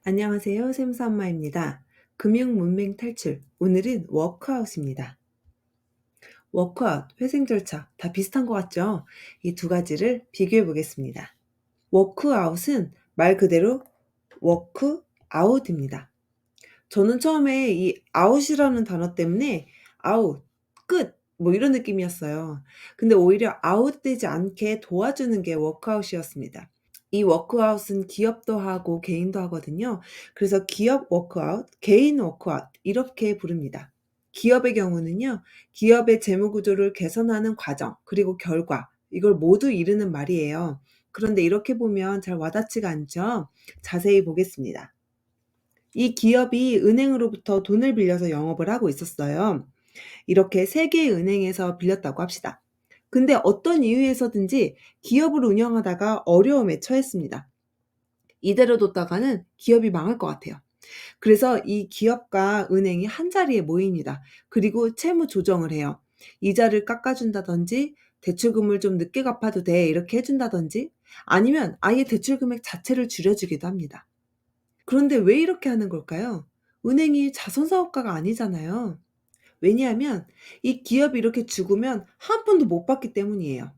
안녕하세요. 샘스 엄마입니다. 금융 문맹 탈출. 오늘은 워크아웃입니다. 워크아웃, 회생 절차 다 비슷한 것 같죠? 이 두 가지를 비교해 보겠습니다. 워크아웃은 말 그대로 워크아웃입니다. 저는 처음에 이 아웃이라는 단어 때문에 아웃, 끝, 뭐 이런 느낌이었어요. 근데 오히려 아웃되지 않게 도와주는 게 워크아웃이었습니다. 이 워크아웃은 기업도 하고 개인도 하거든요. 그래서 기업 워크아웃, 개인 워크아웃 이렇게 부릅니다. 기업의 경우는요. 기업의 재무 구조를 개선하는 과정, 그리고 결과 이걸 모두 이루는 말이에요. 그런데 이렇게 보면 잘 와닿지가 않죠? 자세히 보겠습니다. 이 기업이 은행으로부터 돈을 빌려서 영업을 하고 있었어요. 이렇게 세 개의 은행에서 빌렸다고 합시다. 근데 어떤 이유에서든지 기업을 운영하다가 어려움에 처했습니다. 이대로 뒀다가는 기업이 망할 것 같아요. 그래서 이 기업과 은행이 한자리에 모입니다. 그리고 채무 조정을 해요. 이자를 깎아준다든지 대출금을 좀 늦게 갚아도 돼 이렇게 해준다든지 아니면 아예 대출 금액 자체를 줄여주기도 합니다. 그런데 왜 이렇게 하는 걸까요? 은행이 자선사업가가 아니잖아요. 왜냐하면 이 기업이 이렇게 죽으면 한 푼도 못 받기 때문이에요.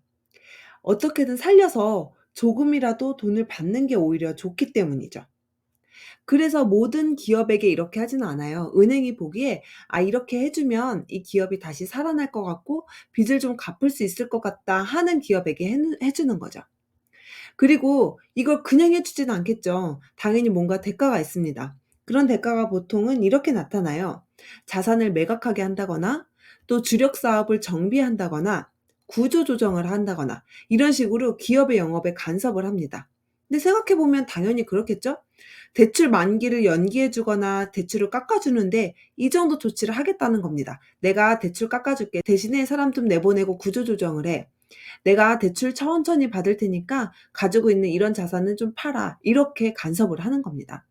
어떻게든 살려서 조금이라도 돈을 받는 게 오히려 좋기 때문이죠. 그래서 모든 기업에게 이렇게 하지는 않아요. 은행이 보기에 이렇게 해 주면 이 기업이 다시 살아날 것 같고 빚을 좀 갚을 수 있을 것 같다 하는 기업에게 해 주는 거죠. 그리고 이걸 그냥 해 주지는 않겠죠. 당연히 뭔가 대가가 있습니다. 그런 대가가 보통은 이렇게 나타나요. 자산을 매각하게 한다거나 또 주력 사업을 정비한다거나 구조 조정을 한다거나 이런 식으로 기업의 영업에 간섭을 합니다. 근데 생각해 보면 당연히 그렇겠죠? 대출 만기를 연기해 주거나 대출을 깎아 주는데 이 정도 조치를 하겠다는 겁니다. "내가 대출 깎아 줄게. 대신에 사람 좀 내보내고 구조 조정을 해. 내가 대출 천천히 받을 테니까 가지고 있는 이런 자산은 좀 팔아." 이렇게 간섭을 하는 겁니다.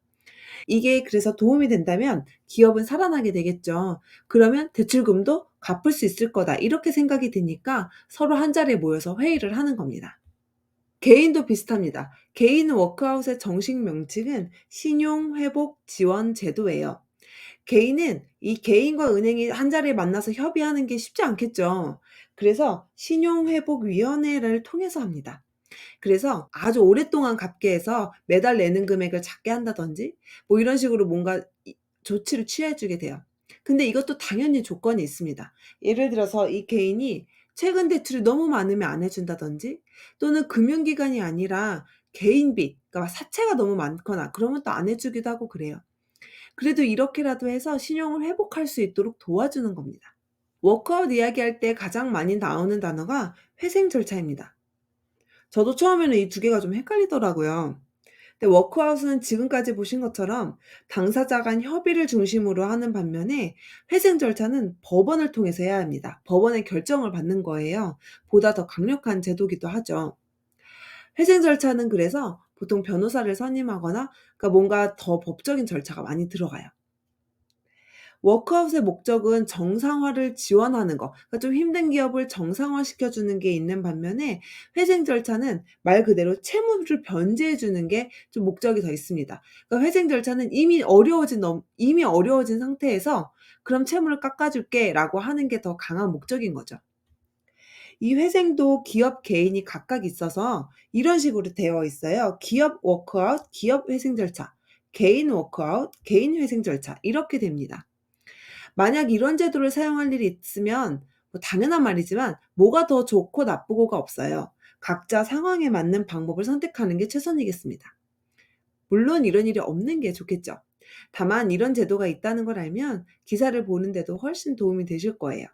이게 그래서 도움이 된다면 기업은 살아나게 되겠죠. 그러면 '대출금도 갚을 수 있을 거다.' 이렇게 생각이 드니까 서로 한자리에 모여서 회의를 하는 겁니다. 개인도 비슷합니다. 개인 워크아웃의 정식 명칭은 신용회복 지원 제도예요. 개인은 이 개인과 은행이 한자리에 만나서 협의하는 게 쉽지 않겠죠. 그래서 신용회복위원회를 통해서 합니다. 그래서 아주 오랫동안 갚게 해서 매달 내는 금액을 작게 한다든지 뭐 이런 식으로 뭔가 조치를 취해 주게 돼요. 근데 이것도 당연히 조건이 있습니다. 예를 들어서 이 개인이 최근 대출이 너무 많으면 안 해 준다든지 또는 금융기관이 아니라 개인 빚 그러니까 사채가 너무 많거나 그러면 또 안 해 주기도 하고 그래요. 그래도 이렇게라도 해서 신용을 회복할 수 있도록 도와주는 겁니다. 워크아웃 이야기할 때 가장 많이 나오는 단어가 회생 절차입니다. 저도 처음에는 이 두 개가 좀 헷갈리더라고요. 근데 워크아웃은 지금까지 보신 것처럼 당사자 간 협의를 중심으로 하는 반면에 회생 절차는 법원을 통해서 해야 합니다. 법원의 결정을 받는 거예요. 보다 더 강력한 제도기도 하죠. 회생 절차는 그래서 보통 변호사를 선임하거나 그러니까 뭔가 더 법적인 절차가 많이 들어가요. 워크아웃의 목적은 정상화를 지원하는 거, 그러니까 좀 힘든 기업을 정상화시켜 주는 게 있는 반면에 회생 절차는 말 그대로 채무를 변제해 주는 게 좀 목적이 더 있습니다. 그러니까 회생 절차는 이미 어려워진 상태에서 "그럼 채무를 깎아 줄게."라고 하는 게 더 강한 목적인 거죠. 이 회생도 기업, 개인이 각각 있어서 이런 식으로 되어 있어요. 기업 워크아웃, 기업 회생 절차, 개인 워크아웃, 개인 회생 절차 이렇게 됩니다. 만약 이런 제도를 사용할 일이 있으면 뭐 당연한 말이지만 뭐가 더 좋고 나쁘고가 없어요. 각자 상황에 맞는 방법을 선택하는 게 최선이겠습니다. 물론 이런 일이 없는 게 좋겠죠. 다만 이런 제도가 있다는 걸 알면 기사를 보는데도 훨씬 도움이 되실 거예요.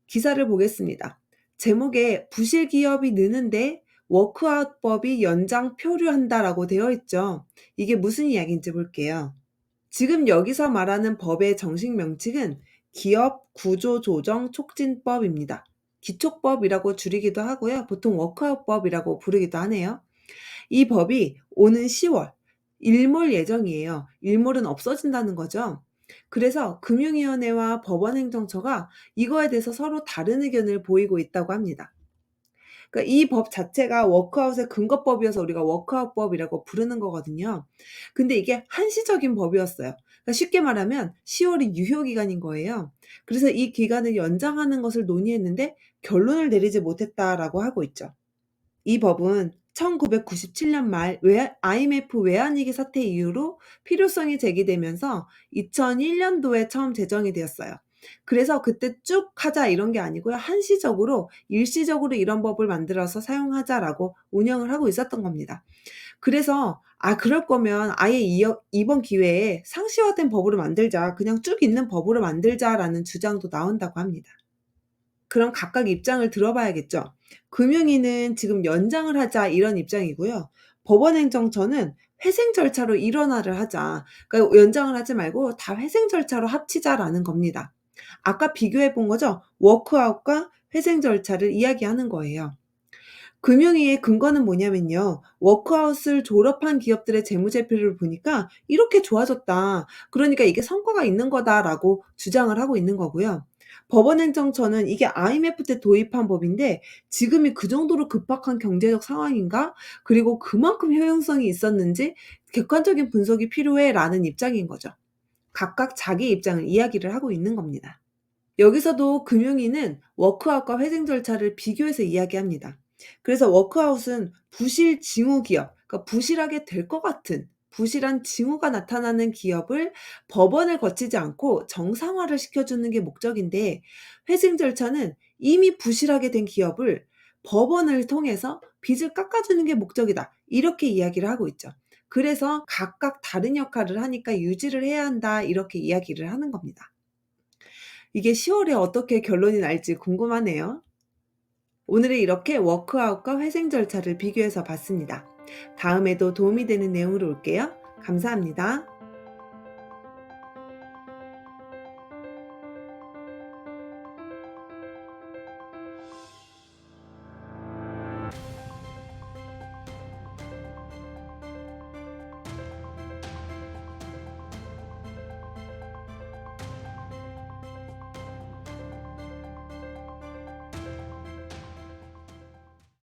기사를 보겠습니다. 제목에 부실 기업이 느는데 워크아웃법이 연장 표류한다라고 되어 있죠. 이게 무슨 이야기인지 볼게요. 지금 여기서 말하는 법의 정식 명칭은 기업 구조조정 촉진법입니다. 기촉법이라고 줄이기도 하고요. 보통 워크아웃법이라고 부르기도 하네요. 이 법이 오는 10월 일몰 예정이에요. 일몰은 없어진다는 거죠. 그래서 금융위원회와 법원행정처가 이거에 대해서 서로 다른 의견을 보이고 있다고 합니다. 그러니까 이 법 자체가 워크아웃의 근거법이어서 우리가 워크아웃법이라고 부르는 거거든요. 근데 이게 한시적인 법이었어요. 그러니까 쉽게 말하면 10 월이 유효 기간인 거예요. 그래서 이 기간을 연장하는 것을 논의했는데 결론을 내리지 못했다라고 하고 있죠. 이 법은 1997년 말 IMF 외환위기 사태 이후로 필요성이 제기되면서 2001 년도에 처음 제정이 되었어요. 그래서 그때 쭉 하자 이런 게 아니고요. 한시적으로 일시적으로 이런 법을 만들어서 사용하자라고 운영을 하고 있었던 겁니다. 그래서 그럴 거면 아예 이번 기회에 상시화된 법으로 만들자. 그냥 쭉 있는 법으로 만들자라는 주장도 나온다고 합니다. 그럼 각각 입장을 들어봐야겠죠. 금융위는 지금 연장을 하자 이런 입장이고요. 법원행정처는 회생 절차로 일원화를 하자. 그러니까 연장을 하지 말고 다 회생 절차로 합치자라는 겁니다. 아까 비교해 본 거죠. 워크아웃과 회생 절차를 이야기하는 거예요. 금융위의 근거는 뭐냐면요. 워크아웃을 졸업한 기업들의 재무제표를 보니까 이렇게 좋아졌다. 그러니까 이게 성과가 있는 거다라고 주장을 하고 있는 거고요. 법원행정처는 이게 IMF 때 도입한 법인데 지금이 그 정도로 급박한 경제적 상황인가? 그리고 그만큼 효용성이 있었는지 객관적인 분석이 필요해라는 입장인 거죠. 각각 자기 입장을 이야기를 하고 있는 겁니다. 여기서도 금융위는 워크아웃과 회생 절차를 비교해서 이야기합니다. 그래서 워크아웃은 부실 징후 기업, 그러니까 부실하게 될 것 같은 부실한 징후가 나타나는 기업을 법원을 거치지 않고 정상화를 시켜주는 게 목적인데, 회생 절차는 이미 부실하게 된 기업을 법원을 통해서 빚을 깎아주는 게 목적이다. 이렇게 이야기를 하고 있죠. 그래서 각각 다른 역할을 하니까 유지를 해야 한다. 이렇게 이야기를 하는 겁니다. 이게 10 월에 어떻게 결론이 날지 궁금하네요. 오늘은 이렇게 워크아웃과 회생 절차를 비교해서 봤습니다. 다음에도 도움이 되는 내용으로 올게요. 감사합니다.